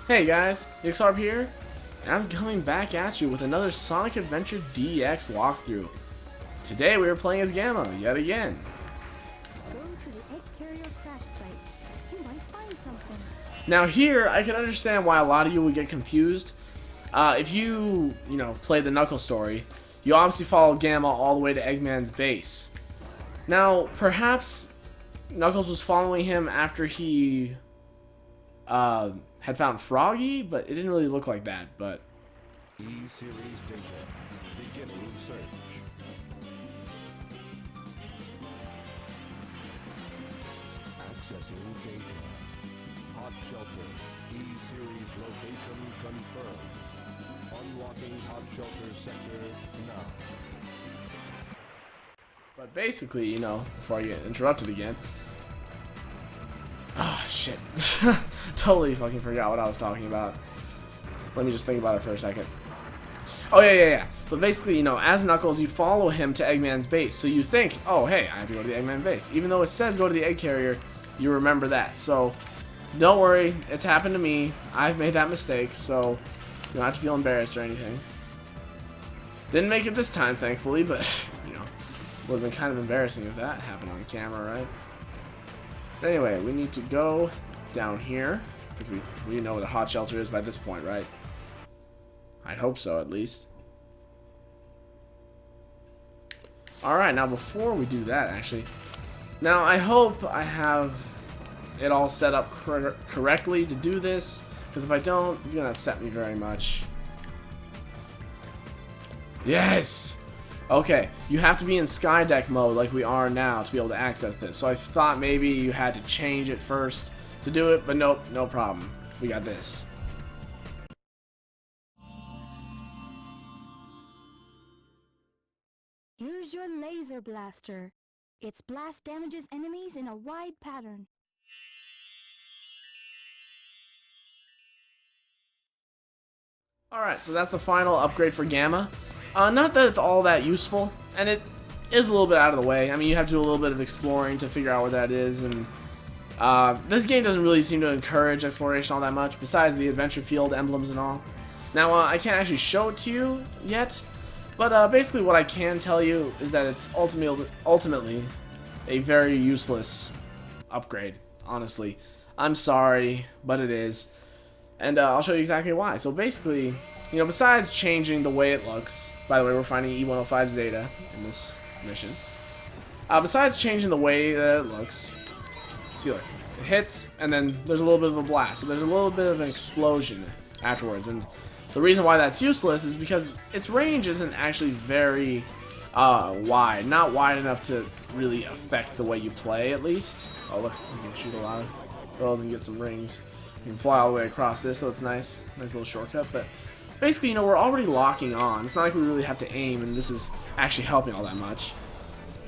Hey guys, Yxlarb here, and I'm coming back at you with another Sonic Adventure DX walkthrough. Today we are playing as Gamma, yet again. Go to the egg carrier crash site. You might find something. Now here, I can understand why a lot of you would get confused. If you play the Knuckles story, you obviously follow Gamma all the way to Eggman's base. Now, perhaps Knuckles was following him after he had found Froggy, but it didn't really look like that, but... E-Series data. Beginning search. Accessing data. Hot shelter. E-Series location confirmed. Unlocking hot shelter sector now. But basically, before I get interrupted again... Ah, shit. Totally fucking forgot what I was talking about. Let me just think about it for a second. Oh, yeah. But basically, as Knuckles, you follow him to Eggman's base. So you think, oh, hey, I have to go to the Eggman base. Even though it says go to the egg carrier, you remember that. So don't worry. It's happened to me. I've made that mistake. So you don't have to feel embarrassed or anything. Didn't make it this time, thankfully. But, would have been kind of embarrassing if that happened on camera, right? But anyway, we need to go down here, because we know where the hot shelter is by this point, right? I'd hope so, at least. Alright, now before we do that, actually, now I hope I have it all set up correctly to do this, because if I don't, it's going to upset me very much. Yes! Okay, you have to be in Skydeck mode like we are now to be able to access this. So I thought maybe you had to change it first to do it, but nope, no problem. We got this. Here's your laser blaster. Its blast damages enemies in a wide pattern. Alright, so that's the final upgrade for Gamma. Not that it's all that useful, and it is a little bit out of the way. I mean, you have to do a little bit of exploring to figure out where that is, and this game doesn't really seem to encourage exploration all that much, besides the adventure field emblems and all. Now, I can't actually show it to you yet, but basically what I can tell you is that it's ultimately a very useless upgrade, honestly. I'm sorry, but it is, and I'll show you exactly why. So basically, besides changing the way it looks, by the way, we're finding E105 Zeta in this mission. Besides changing the way that it looks, see, look, it hits, and then there's a little bit of a blast. So there's a little bit of an explosion afterwards. And the reason why that's useless is because its range isn't actually very wide. Not wide enough to really affect the way you play, at least. Oh, look, you can shoot a lot of those and get some rings. You can fly all the way across this, so it's nice. Nice little shortcut, but... basically, we're already locking on. It's not like we really have to aim, and this is actually helping all that much.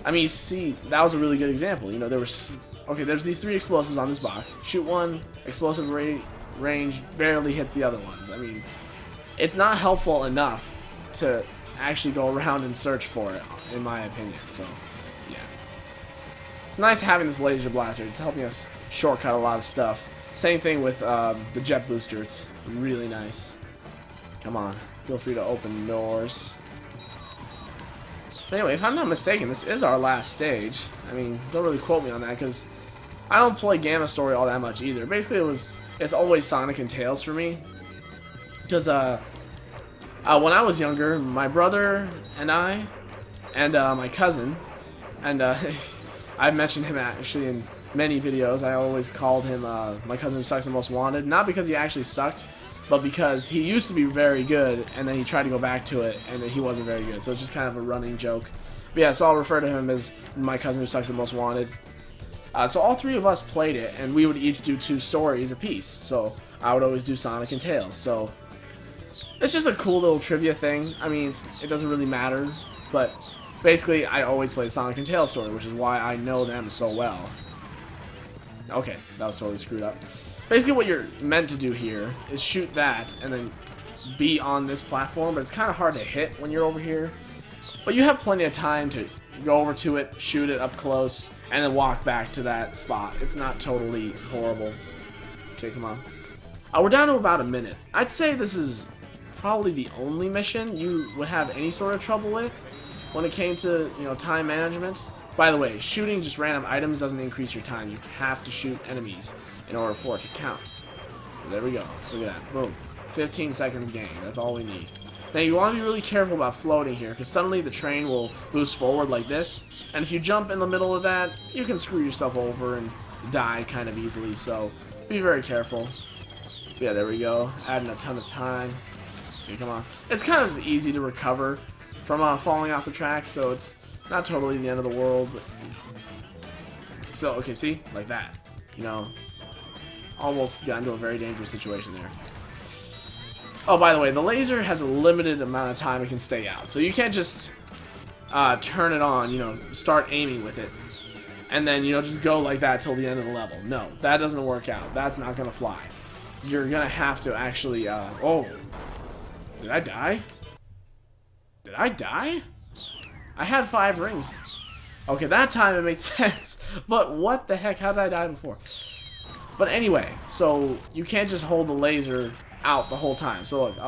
I mean, you see, that was a really good example. There's these 3 explosives on this box. Shoot one, explosive range barely hits the other ones. I mean, it's not helpful enough to actually go around and search for it, in my opinion. So, yeah. It's nice having this laser blaster. It's helping us shortcut a lot of stuff. Same thing with the jet booster. It's really nice. Come on, feel free to open doors. But anyway, if I'm not mistaken, this is our last stage. I mean, don't really quote me on that, because I don't play Gamma Story all that much either. Basically, it's always Sonic and Tails for me. Because when I was younger, my brother and I, and my cousin, and I've mentioned him actually in many videos. I always called him my cousin who sucks the most wanted. Not because he actually sucked, but because he used to be very good, and then he tried to go back to it, and he wasn't very good. So it's just kind of a running joke. But yeah, so I'll refer to him as my cousin who sucks the most wanted. So all 3 of us played it, and we would each do 2 stories apiece. So I would always do Sonic and Tails. So it's just a cool little trivia thing. I mean, it doesn't really matter, but basically I always play the Sonic and Tails story, which is why I know them so well. Okay, that was totally screwed up. Basically what you're meant to do here is shoot that and then be on this platform, but it's kind of hard to hit when you're over here. But you have plenty of time to go over to it, shoot it up close, and then walk back to that spot. It's not totally horrible. Okay, come on. We're down to about a minute. I'd say this is probably the only mission you would have any sort of trouble with when it came to, you know, time management. By the way, shooting just random items doesn't increase your time. You have to shoot enemies in order for it to count. So there we go. Look at that. Boom. 15 seconds gain. That's all we need. Now you want to be really careful about floating here, because suddenly the train will boost forward like this, and if you jump in the middle of that, you can screw yourself over and die kind of easily, so be very careful. Yeah, there we go. Adding a ton of time. Okay, come on. It's kind of easy to recover from falling off the track, so it's not totally the end of the world, but still, okay, see? Like that. You know, almost got into a very dangerous situation there. Oh, by the way, the laser has a limited amount of time it can stay out, so you can't just turn it on, you know, start aiming with it, and then, you know, just go like that till the end of the level. No, that doesn't work out. That's not gonna fly. You're gonna have to actually, oh, did I die? Did I die? I had 5 rings. Okay, that time it made sense, but what the heck, how did I die before? But anyway, so you can't just hold the laser out the whole time. So look,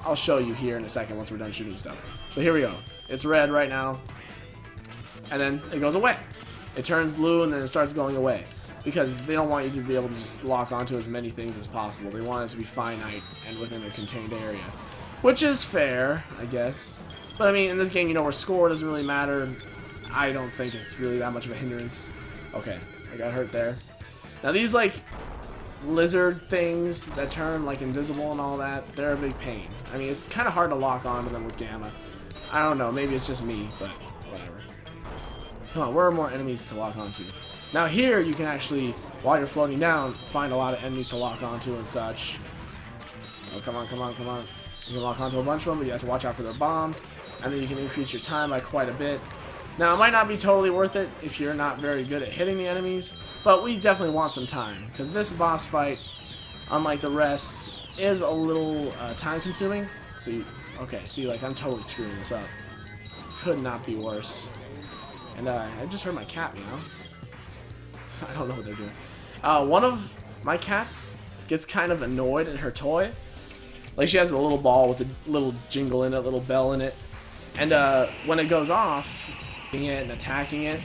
I'll show you here in a second once we're done shooting stuff. So here we go. It's red right now, and then it goes away. It turns blue and then it starts going away, because they don't want you to be able to just lock onto as many things as possible. They want it to be finite and within a contained area, which is fair, I guess. But I mean, in this game, you know, where score doesn't really matter. I don't think it's really that much of a hindrance. Okay, I got hurt there. Now these, like, lizard things that turn, like, invisible and all that, they're a big pain. I mean, it's kind of hard to lock onto them with Gamma. I don't know, maybe it's just me, but whatever. Come on, where are more enemies to lock onto? Now here, you can actually, while you're floating down, find a lot of enemies to lock onto and such. Oh, come on, come on, come on. You can lock onto a bunch of them, but you have to watch out for their bombs, and then you can increase your time by quite a bit. Now, it might not be totally worth it if you're not very good at hitting the enemies, but we definitely want some time, because this boss fight, unlike the rest, is a little time-consuming. So you, okay, see, like, I'm totally screwing this up. Could not be worse. And I just heard my cat meow. I don't know what they're doing. One of my cats gets kind of annoyed at her toy. Like, she has a little ball with a little jingle in it, little bell in it, and when it goes off, it and attacking it,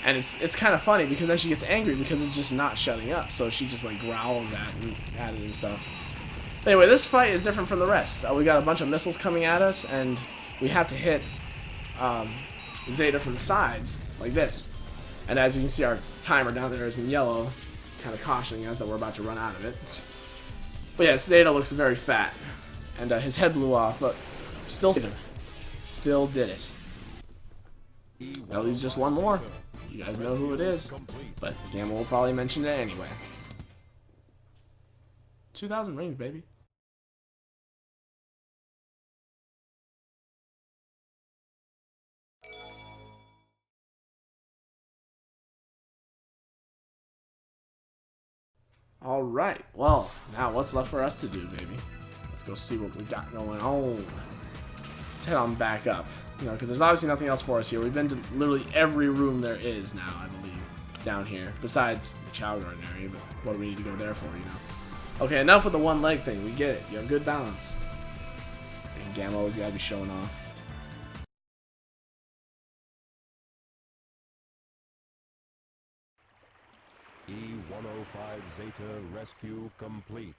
and it's kind of funny because then she gets angry because it's just not shutting up, so she just, like, growls at it and stuff. Anyway, this fight is different from the rest. We got a bunch of missiles coming at us, and we have to hit Zeta from the sides like this. And as you can see, our timer down there is in yellow, kind of cautioning us that we're about to run out of it. But yeah, Zeta looks very fat, and his head blew off, but still did it. Now leaves just one more. You guys know who it is, but Gamma will probably mention it anyway. 2,000 rings, baby. Alright, well, now what's left for us to do, baby? Let's go see what we got going on. Let's head on back up. You know, because there's obviously nothing else for us here. We've been to literally every room there is now, I believe, down here. Besides the Chow Garden area, but what do we need to go there for, you know? Okay, enough with the one leg thing. We get it. You have good balance. And Gamma always gotta be showing off. E-105 Zeta rescue complete.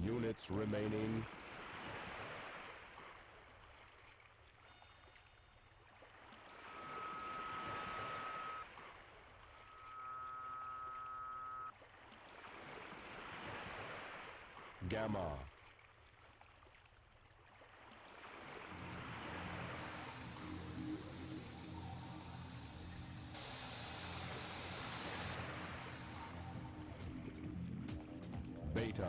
Units remaining. Gamma. Beta.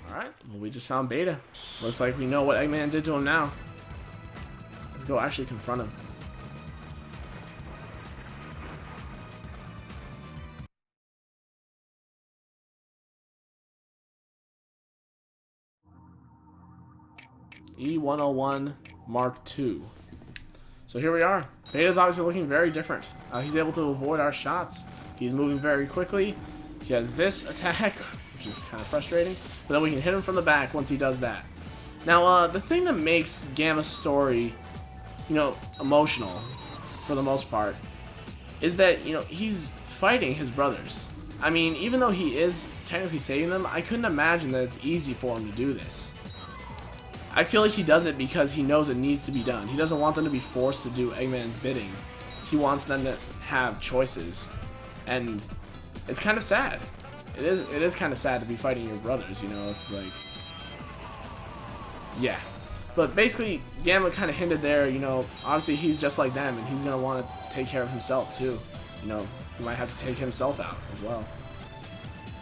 Alright, well, we just found Beta. Looks like we know what Eggman did to him now. Let's go actually confront him. E-101 Mark II. So here we are. Beta's obviously looking very different. He's able to avoid our shots. He's moving very quickly. He has this attack, which is kind of frustrating. But then we can hit him from the back once he does that. Now, the thing that makes Gamma's story, you know, emotional, for the most part, is that, you know, he's fighting his brothers. I mean, even though he is technically saving them, I couldn't imagine that it's easy for him to do this. I feel like he does it because he knows it needs to be done. He doesn't want them to be forced to do Eggman's bidding. He wants them to have choices. And it's kind of sad. It is kind of sad to be fighting your brothers, you know, it's like... Yeah. But basically, Gamma kind of hinted there, you know, obviously he's just like them, and he's going to want to take care of himself, too. You know, he might have to take himself out as well.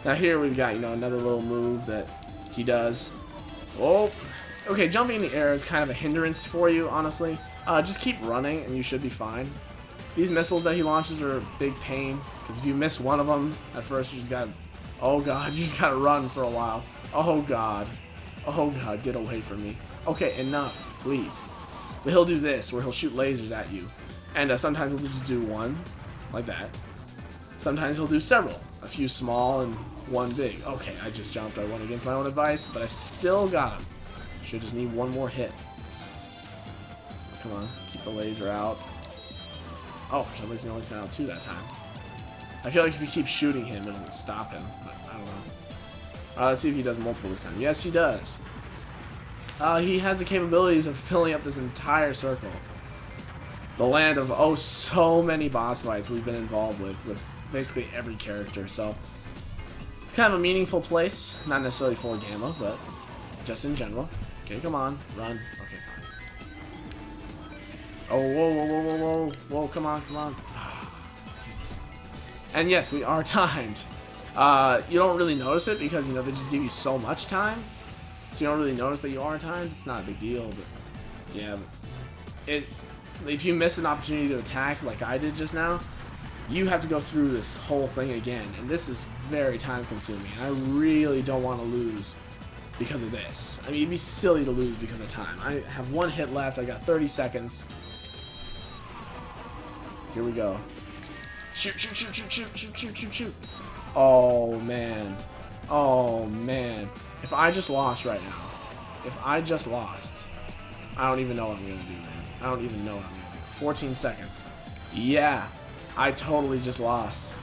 Now here we've got, you know, another little move that he does. Oh! Okay, jumping in the air is kind of a hindrance for you, honestly. Just keep running, and you should be fine. These missiles that he launches are a big pain, because if you miss one of them, at first you just got... Oh god, you just gotta run for a while. Oh god. Oh god, get away from me. Okay, enough, please. But he'll do this, where he'll shoot lasers at you. And sometimes he'll just do one, like that. Sometimes he'll do several. A few small and one big. Okay, I just jumped. I went against my own advice, but I still got him. Should just need one more hit. So come on, keep the laser out. Oh, for some reason he only sent out 2 that time. I feel like if you keep shooting him, it'll stop him, but I don't know. Let's see if he does multiple this time. Yes, he does. He has the capabilities of filling up this entire circle. The land of, oh, so many boss fights we've been involved with basically every character, so... It's kind of a meaningful place, not necessarily for Gamma, but just in general. Okay, come on, run. Okay, fine. Oh, whoa, whoa, whoa, whoa, whoa, whoa, come on, come on. Jesus. And yes, we are timed. You don't really notice it because, you know, they just give you so much time. So you don't really notice that you are timed. It's not a big deal, but yeah. If you miss an opportunity to attack like I did just now, you have to go through this whole thing again. And this is very time consuming. I really don't want to lose because of this. I mean, it'd be silly to lose because of time. I have 1 hit left. I got 30 seconds. Here we go. Shoot, shoot, shoot, shoot, shoot, shoot, shoot, shoot, shoot. Oh, man. Oh, man. If I just lost right now, if I just lost, I don't even know what I'm going to do, man. I don't even know what I'm going to do. 14 seconds. Yeah, I totally just lost.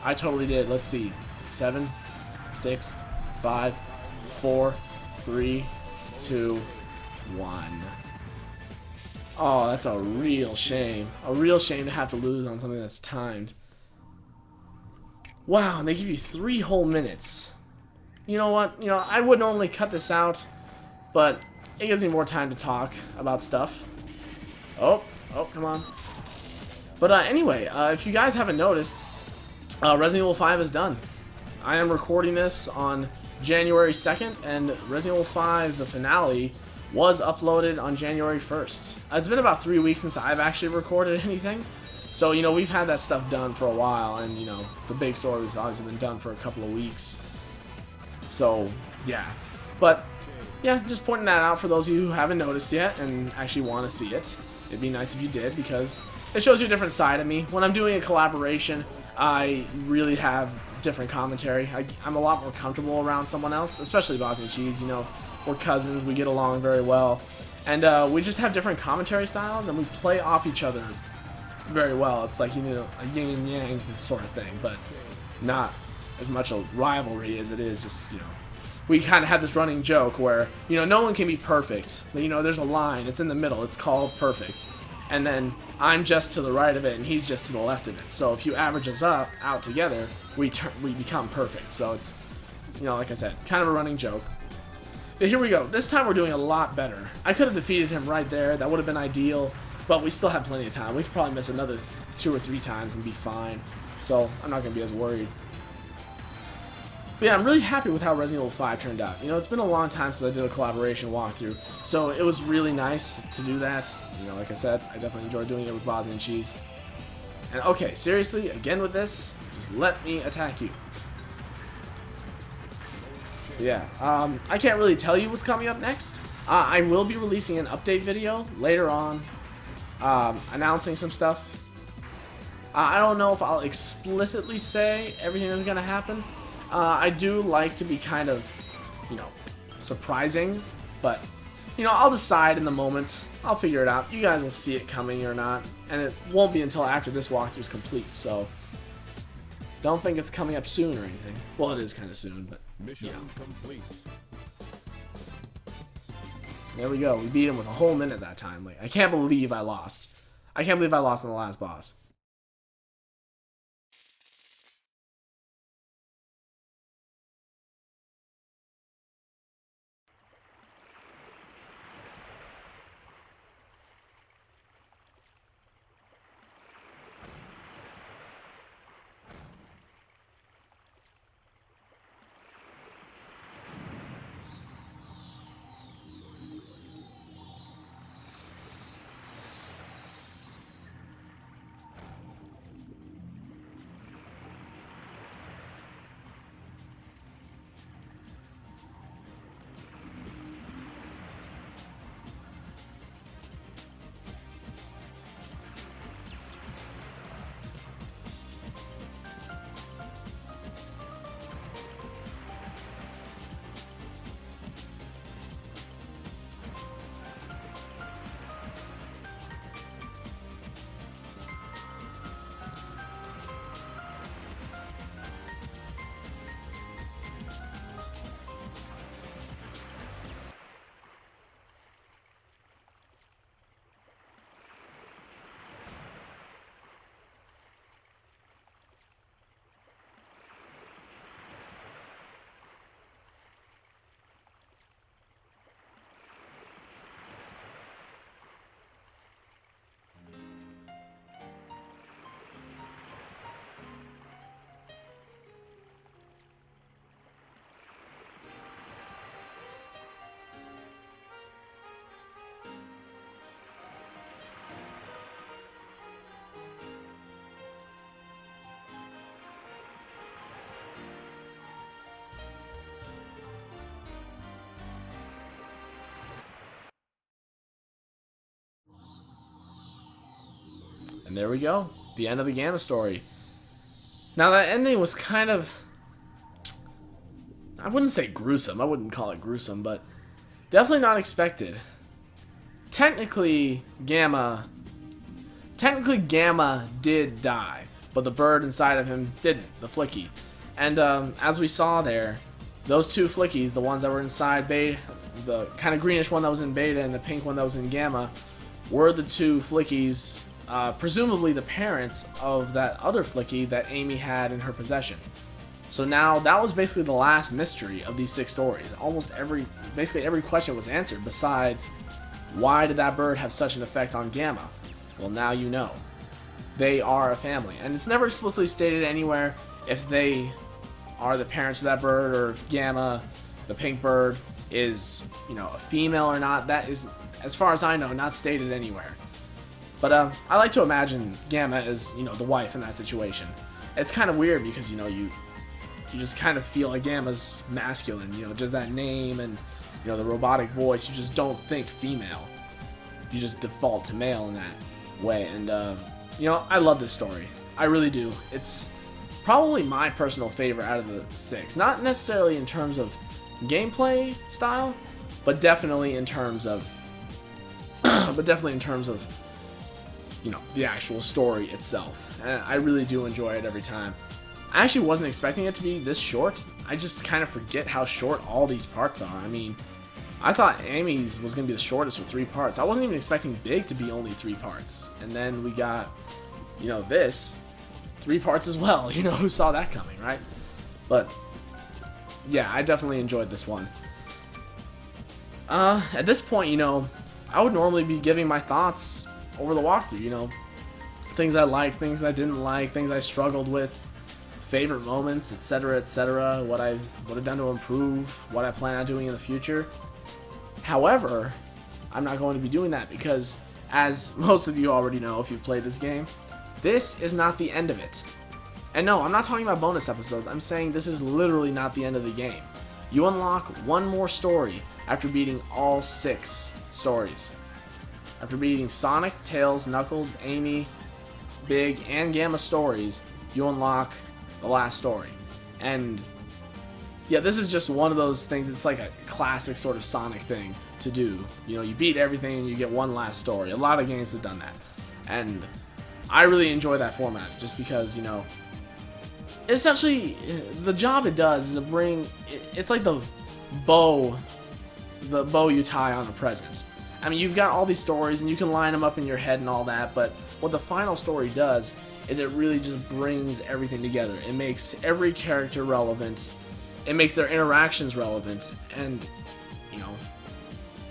I totally did. Let's see. 7, 6, 5, 4, 3, 2, 1. Oh, that's a real shame. A real shame to have to lose on something that's timed. Wow, and they give you 3 whole minutes. You know what? You know, I would normally cut this out, but it gives me more time to talk about stuff. Oh, come on. But anyway, if you guys haven't noticed, Resident Evil 5 is done. I am recording this on January 2nd, and Resident Evil 5, the finale, was uploaded on January 1st. It's been about 3 weeks since I've actually recorded anything. So, you know, we've had that stuff done for a while, and, you know, the big story has obviously been done for a couple of weeks. So, yeah. But, yeah, just pointing that out for those of you who haven't noticed yet and actually want to see it. It'd be nice if you did, because it shows you a different side of me. When I'm doing a collaboration, I really have different commentary. I'm a lot more comfortable around someone else, especially Bosniancheese. You know, we're cousins, we get along very well. And we just have different commentary styles, and we play off each other very well. It's like, you know, a yin and yang sort of thing, but not as much a rivalry as it is just, you know, we kind of have this running joke where, you know, no one can be perfect. You know, there's a line, it's in the middle, it's called perfect. And then I'm just to the right of it, and he's just to the left of it. So if you average us out together, we become perfect. So it's, you know, like I said, kind of a running joke. But here we go. This time we're doing a lot better. I could have defeated him right there. That would have been ideal. But we still have plenty of time. We could probably miss another 2 or 3 times and be fine. So I'm not going to be as worried. But yeah, I'm really happy with how Resident Evil 5 turned out. You know, it's been a long time since I did a collaboration walkthrough. So it was really nice to do that. You know, like I said, I definitely enjoyed doing it with Bosniancheese. And okay, seriously, again with this, just let me attack you. Yeah, I can't really tell you what's coming up next. I will be releasing an update video later on announcing some stuff. I don't know if I'll explicitly say everything that's gonna happen. I do like to be kind of, you know, surprising, but you know, I'll decide in the moment. I'll figure it out. You guys will see it coming or not, and it won't be until after this walkthrough is complete. So don't think it's coming up soon or anything. Well, it is kind of soon, but Mission you know. complete. There we go. We beat him with a whole minute that time. Like, I can't believe I lost. I can't believe I lost in the last boss. And there we go. The end of the Gamma story. Now, that ending was kind of... I wouldn't say gruesome. I wouldn't call it gruesome, but definitely not expected. Technically, Gamma did die, but the bird inside of him didn't, the Flicky. And as we saw there, those two Flickies, the ones that were inside Beta, the kind of greenish one that was in Beta and the pink one that was in Gamma, were the two Flickies, presumably the parents of that other Flicky that Amy had in her possession. So now that was basically the last mystery of these 6 stories. Basically every question was answered besides, why did that bird have such an effect on Gamma? Well, now you know. They are a family. And it's never explicitly stated anywhere if they are the parents of that bird or if Gamma, the pink bird, is, you know, a female or not. That is, as far as I know, not stated anywhere. But I like to imagine Gamma as, you know, the wife in that situation. It's kind of weird because, you know, you just kind of feel like Gamma's masculine, you know, just that name and, you know, the robotic voice. You just don't think female. You just default to male in that way. And, you know, I love this story. I really do. It's probably my personal favorite out of the 6. Not necessarily in terms of gameplay style, but definitely in terms of, you know, the actual story itself. And I really do enjoy it every time. I actually wasn't expecting it to be this short. I just kind of forget how short all these parts are. I mean, I thought Amy's was going to be the shortest with 3 parts. I wasn't even expecting Big to be only 3 parts. And then we got, you know, this, 3 parts as well. You know, who saw that coming, right? But, yeah, I definitely enjoyed this one. At this point, you know, I would normally be giving my thoughts over the walkthrough, you know. Things I liked, things I didn't like, things I struggled with, favorite moments, etc., what I would have done to improve, what I plan on doing in the future. However, I'm not going to be doing that because, as most of you already know if you've played this game, this is not the end of it. And no, I'm not talking about bonus episodes. I'm saying this is literally not the end of the game. You unlock one more story after beating all 6 stories. After beating Sonic, Tails, Knuckles, Amy, Big, and Gamma stories, you unlock the last story. And yeah, this is just one of those things. It's like a classic sort of Sonic thing to do. You know, you beat everything and you get one last story. A lot of games have done that. And I really enjoy that format just because, you know, essentially the job it does is it's like the bow you tie on a present. I mean, you've got all these stories and you can line them up in your head and all that, but what the final story does is it really just brings everything together. It makes every character relevant. It makes their interactions relevant, and, you know,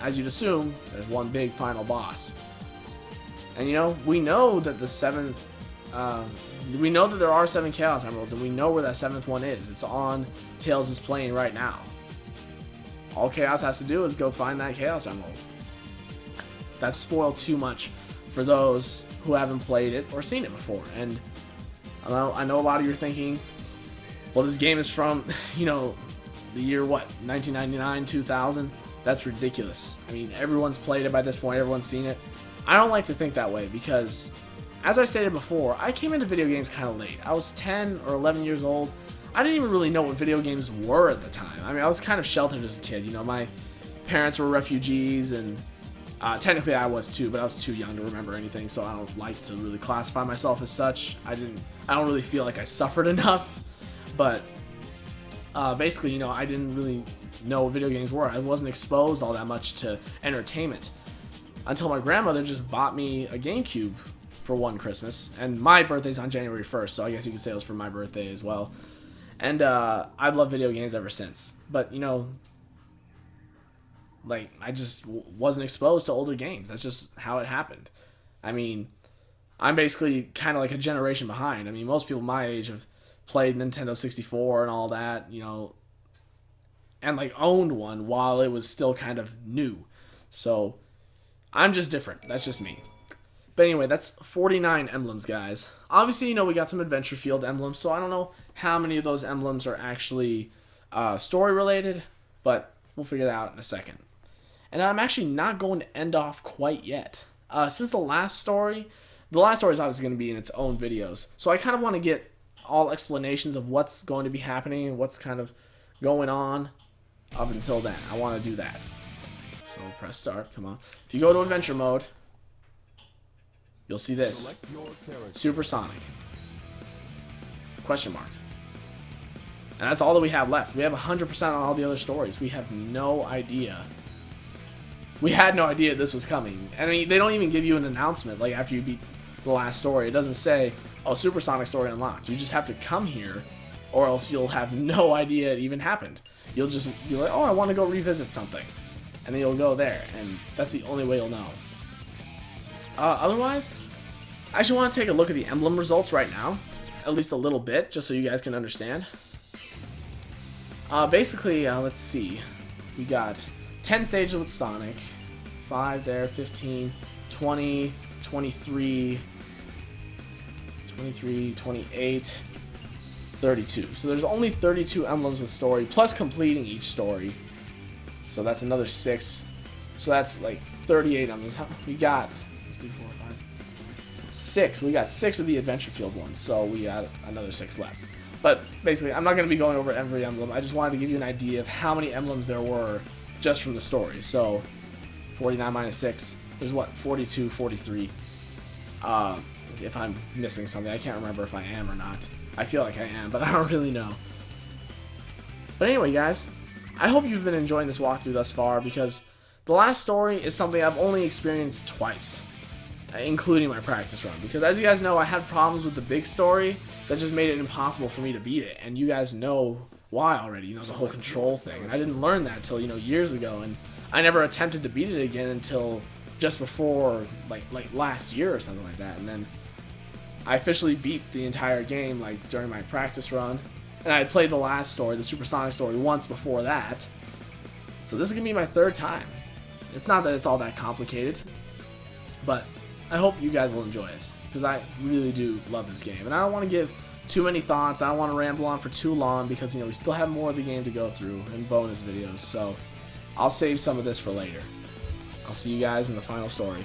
as you'd assume, there's one big final boss. And, you know, we know that we know that there are 7 Chaos Emeralds, and we know where that 7th one is. It's on Tails' plane right now. All Chaos has to do is go find that Chaos Emerald. That's spoiled too much for those who haven't played it or seen it before. And I know a lot of you are thinking, well, this game is from, you know, the year, what, 1999, 2000? That's ridiculous. I mean, everyone's played it by this point, everyone's seen it. I don't like to think that way because, as I stated before, I came into video games kind of late. I was 10 or 11 years old. I didn't even really know what video games were at the time. I mean, I was kind of sheltered as a kid. You know, my parents were refugees, and technically I was too, but I was too young to remember anything, so I don't like to really classify myself as such. I don't really feel like I suffered enough, but basically, you know, I didn't really know what video games were. I wasn't exposed all that much to entertainment until my grandmother just bought me a GameCube for one Christmas, and my birthday's on January 1st, so I guess you could say it was for my birthday as well. And I've loved video games ever since. But, you know, like, I just wasn't exposed to older games. That's just how it happened. I mean, I'm basically kind of like a generation behind. I mean, most people my age have played Nintendo 64 and all that, you know, and, like, owned one while it was still kind of new. So, I'm just different. That's just me. But anyway, that's 49 emblems, guys. Obviously, you know, we got some adventure field emblems, so I don't know how many of those emblems are actually story-related, but we'll figure that out in a second. And I'm actually not going to end off quite yet. Since the last story is obviously going to be in its own videos, so I kind of want to get all explanations of what's going to be happening and what's kind of going on up until then. I want to do that. So press start, come on. If you go to adventure mode, you'll see this. Supersonic. Question mark. And that's all that we have left. We have 100% on all the other stories. We have no idea. We had no idea this was coming. I mean, they don't even give you an announcement, like, after you beat the last story. It doesn't say, oh, Supersonic story unlocked. You just have to come here, or else you'll have no idea it even happened. You'll just be like, oh, I want to go revisit something. And then you'll go there, and that's the only way you'll know. Otherwise, I actually want to take a look at the emblem results right now, at least a little bit, just so you guys can understand. Basically, let's see. We got 10 stages with Sonic, 5 there, 15, 20, 23, 28, 32. So there's only 32 emblems with story, plus completing each story. So that's another 6. So that's like 38 emblems. We got 3, 4, 5, 6. We got 6 of the adventure field ones, so we got another 6 left. But basically, I'm not going to be going over every emblem. I just wanted to give you an idea of how many emblems there were just from the story. So 49 minus 6, there's what, 42, 43. If I'm missing something, I can't remember if I am or not. I feel like I am, but I don't really know. But anyway, guys, I hope you've been enjoying this walkthrough thus far, because the last story is something I've only experienced twice, including my practice run. Because as you guys know, I had problems with the big story that just made it impossible for me to beat it. And you guys know why already, you know, the whole control thing. And I didn't learn that till, you know, years ago. And I never attempted to beat it again until just before, like last year or something like that. And then I officially beat the entire game, like, during my practice run. And I had played the last story, the Supersonic story, once before that. So this is going to be my 3rd time. It's not that it's all that complicated, but I hope you guys will enjoy it, because I really do love this game. And I don't want to give too many thoughts. I don't want to ramble on for too long, because, you know, we still have more of the game to go through and bonus videos. So I'll save some of this for later. I'll see you guys in the final story.